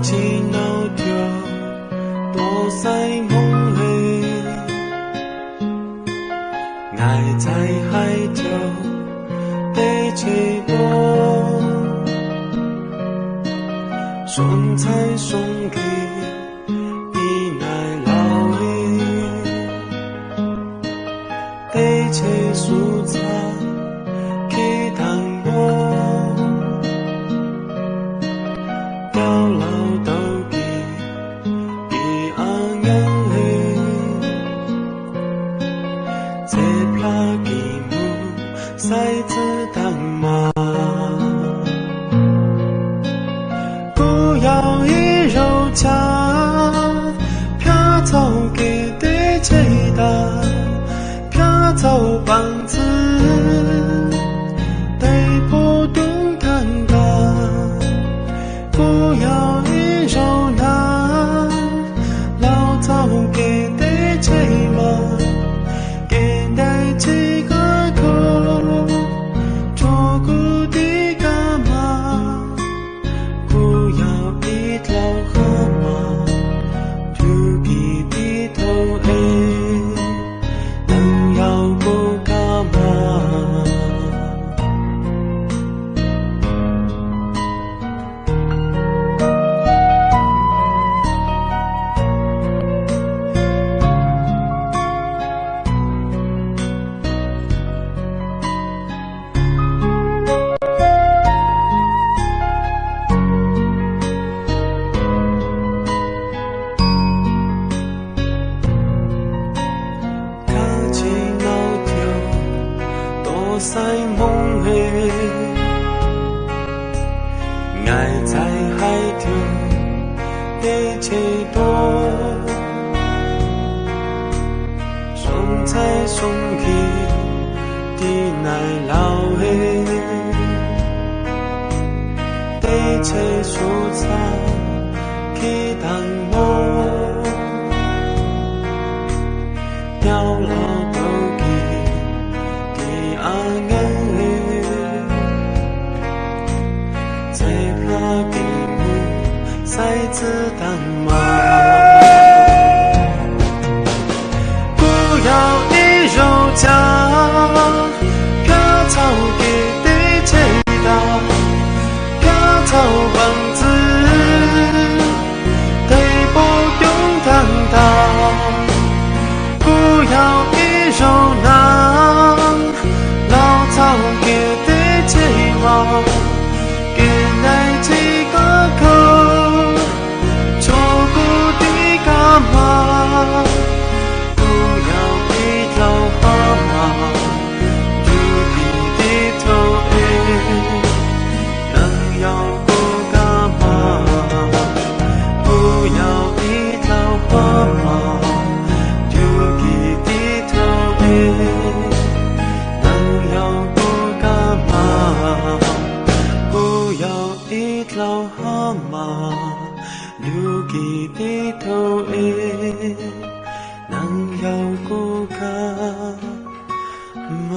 chỉ nào theo tô say mong hề ngài trái hai theo tê chế đô xuân trái xuân kỳ đi ngài lao hề tê chế su cha khi thằng bố đau lao đầu kỳ kỳ an nhân hề chế pla kỳ mu sai tư tăng mà不要一肉家飘走给对这的飘走棒子对不动弹的不要一肉拿老早给对这么给带这个口做故的干嘛不要一条河马就给低头能要不干嘛sai mong hề ngài trái hai thường để chế đô xuân trái xuân kỳ đi nài lao hề để chế su cha khi thằng mô nhau lao đầu kỳ an nhân hề chế pla kỳ mu sai tư tăng mà不要一肉家飘走给对这的飘走棒子对不动弹的不要一肉拿老早给对这么给来这个口做故的干嘛不要一条河马就低头能要不干嘛不要一条河马就低头老蛤蟆留给低头能要顾干嘛